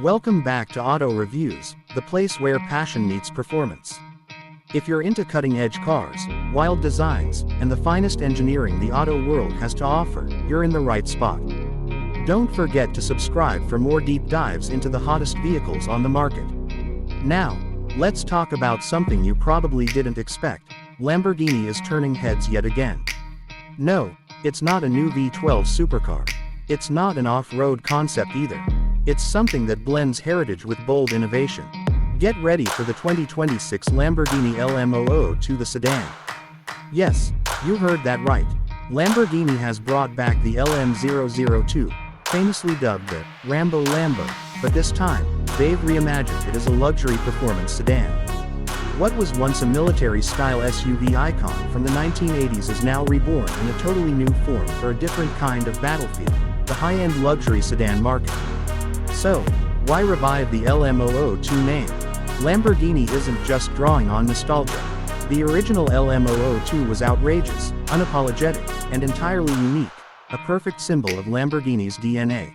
Welcome back to Auto Reviews, the place where passion meets performance. If you're into cutting-edge cars, wild designs, and the finest engineering the auto world has to offer, you're in the right spot. Don't forget to subscribe for more deep dives into the hottest vehicles on the market. Now, let's talk about something you probably didn't expect. Lamborghini is turning heads yet again. No, it's not a new V12 supercar. It's not an off-road concept either. It's something that blends heritage with bold innovation. Get ready for the 2026 Lamborghini LM002, the sedan. Yes, you heard that right. Lamborghini has brought back the LM002, famously dubbed the Rambo Lambo, but this time, they've reimagined it as a luxury performance sedan. What was once a military-style SUV icon from the 1980s is now reborn in a totally new form for a different kind of battlefield, the high-end luxury sedan market. So, why revive the LM002 name? Lamborghini isn't just drawing on nostalgia. The original LM002 was outrageous, unapologetic, and entirely unique, a perfect symbol of Lamborghini's DNA.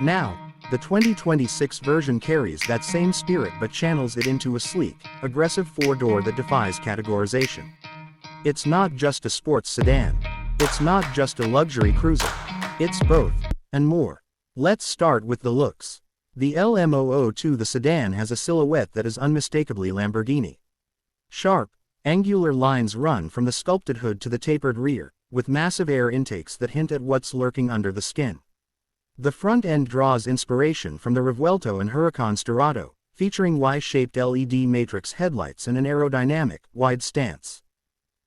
Now, the 2026 version carries that same spirit but channels it into a sleek, aggressive four-door that defies categorization. It's not just a sports sedan. It's not just a luxury cruiser. It's both, and more. Let's start with the looks. The LM002, the sedan, has a silhouette that is unmistakably Lamborghini. Sharp, angular lines run from the sculpted hood to the tapered rear, with massive air intakes that hint at what's lurking under the skin. The front end draws inspiration from the Revuelto and Huracan Storado, featuring Y-shaped LED matrix headlights and an aerodynamic, wide stance.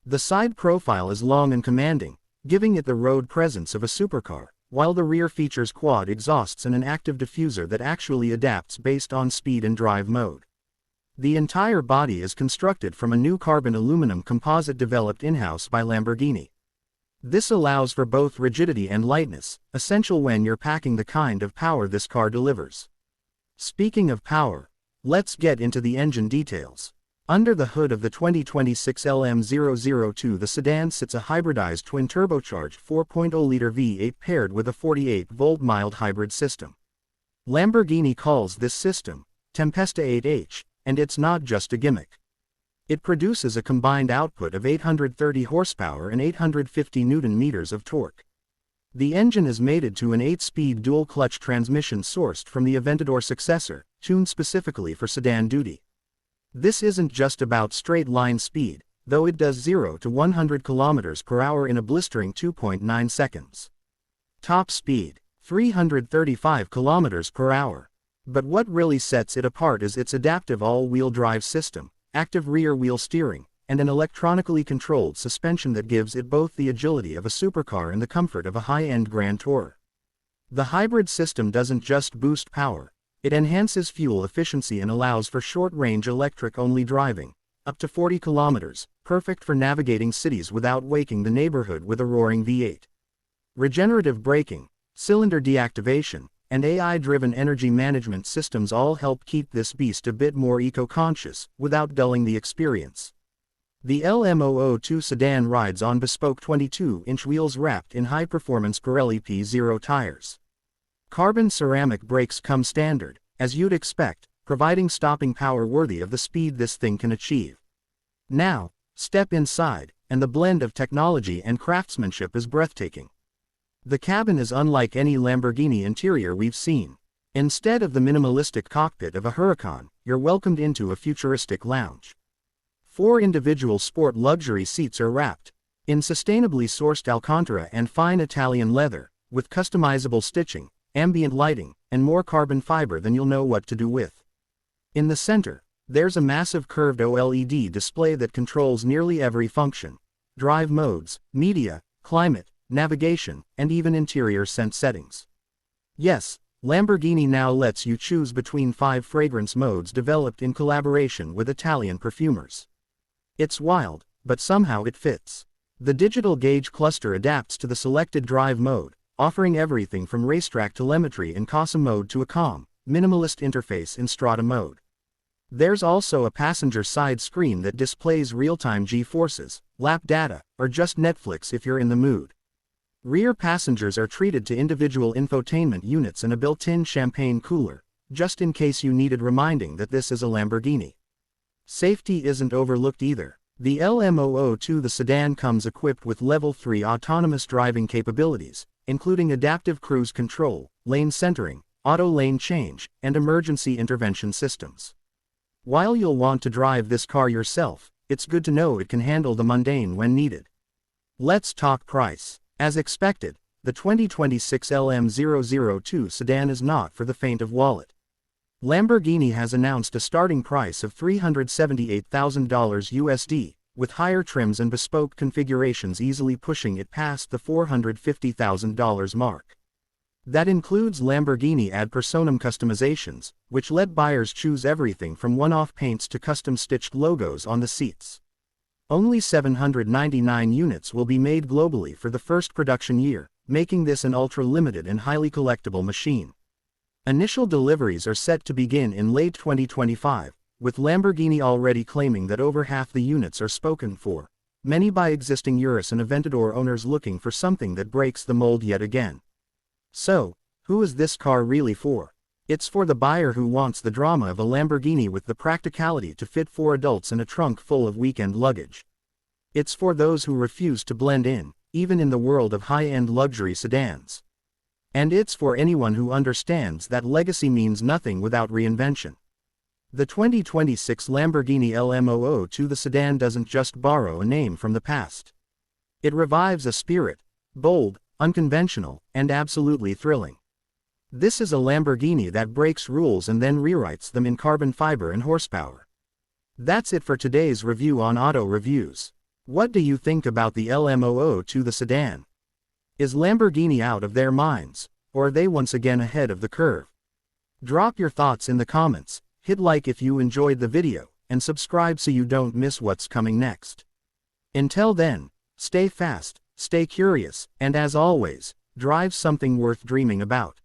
The side profile is long and commanding, giving it the road presence of a supercar, while the rear features quad exhausts and an active diffuser that actually adapts based on speed and drive mode. The entire body is constructed from a new carbon aluminum composite developed in-house by Lamborghini. This allows for both rigidity and lightness, essential when you're packing the kind of power this car delivers. Speaking of power, let's get into the engine details. Under the hood of the 2026 LM002, the sedan sits a hybridized twin-turbocharged 4.0-liter V8 paired with a 48-volt mild hybrid system. Lamborghini calls this system Tempesta 8H, and it's not just a gimmick. It produces a combined output of 830 horsepower and 850 Nm of torque. The engine is mated to an 8-speed dual-clutch transmission sourced from the Aventador successor, tuned specifically for sedan duty. This isn't just about straight-line speed, though it does 0 to 100 km/h in a blistering 2.9 seconds. Top speed, 335 km/h. But what really sets it apart is its adaptive all-wheel drive system, active rear-wheel steering, and an electronically controlled suspension that gives it both the agility of a supercar and the comfort of a high-end Grand Tourer. The hybrid system doesn't just boost power. It enhances fuel efficiency and allows for short-range electric-only driving, up to 40 kilometers, perfect for navigating cities without waking the neighborhood with a roaring V8. Regenerative braking, cylinder deactivation, and AI-driven energy management systems all help keep this beast a bit more eco-conscious, without dulling the experience. The LM002 sedan rides on bespoke 22-inch wheels wrapped in high-performance Pirelli P0 tires. Carbon ceramic brakes come standard, as you'd expect, providing stopping power worthy of the speed this thing can achieve. Now, step inside, and the blend of technology and craftsmanship is breathtaking. The cabin is unlike any Lamborghini interior we've seen. Instead of the minimalistic cockpit of a Huracan, you're welcomed into a futuristic lounge. 4 individual sport luxury seats are wrapped in sustainably sourced Alcantara and fine Italian leather, with customizable stitching, ambient lighting, and more carbon fiber than you'll know what to do with. In the center, there's a massive curved OLED display that controls nearly every function: drive modes, media, climate, navigation, and even interior scent settings. Yes, Lamborghini now lets you choose between 5 fragrance modes developed in collaboration with Italian perfumers. It's wild, but somehow it fits. The digital gauge cluster adapts to the selected drive mode, offering everything from racetrack telemetry in Casa mode to a calm, minimalist interface in Strada mode. There's also a passenger side screen that displays real-time G-forces, lap data, or just Netflix if you're in the mood. Rear passengers are treated to individual infotainment units and a built-in champagne cooler, just in case you needed reminding that this is a Lamborghini. Safety isn't overlooked either. The LM002, the sedan, comes equipped with Level 3 autonomous driving capabilities, including adaptive cruise control, lane centering, auto lane change, and emergency intervention systems. While you'll want to drive this car yourself, it's good to know it can handle the mundane when needed. Let's talk price. As expected, the 2026 LM002 sedan is not for the faint of wallet. Lamborghini has announced a starting price of $378,000 USD, with higher trims and bespoke configurations easily pushing it past the $450,000 mark. That includes Lamborghini ad personam customizations, which let buyers choose everything from one-off paints to custom-stitched logos on the seats. Only 799 units will be made globally for the first production year, making this an ultra-limited and highly collectible machine. Initial deliveries are set to begin in late 2025, with Lamborghini already claiming that over half the units are spoken for, many by existing Urus and Aventador owners looking for something that breaks the mold yet again. So, who is this car really for? It's for the buyer who wants the drama of a Lamborghini with the practicality to fit 4 adults in a trunk full of weekend luggage. It's for those who refuse to blend in, even in the world of high-end luxury sedans. And it's for anyone who understands that legacy means nothing without reinvention. The 2026 Lamborghini LM002, the sedan, doesn't just borrow a name from the past. It revives a spirit, bold, unconventional, and absolutely thrilling. This is a Lamborghini that breaks rules and then rewrites them in carbon fiber and horsepower. That's it for today's review on Auto Reviews. What do you think about the LM002, the sedan? Is Lamborghini out of their minds, or are they once again ahead of the curve? Drop your thoughts in the comments, hit like if you enjoyed the video, and subscribe so you don't miss what's coming next. Until then, stay fast, stay curious, and as always, drive something worth dreaming about.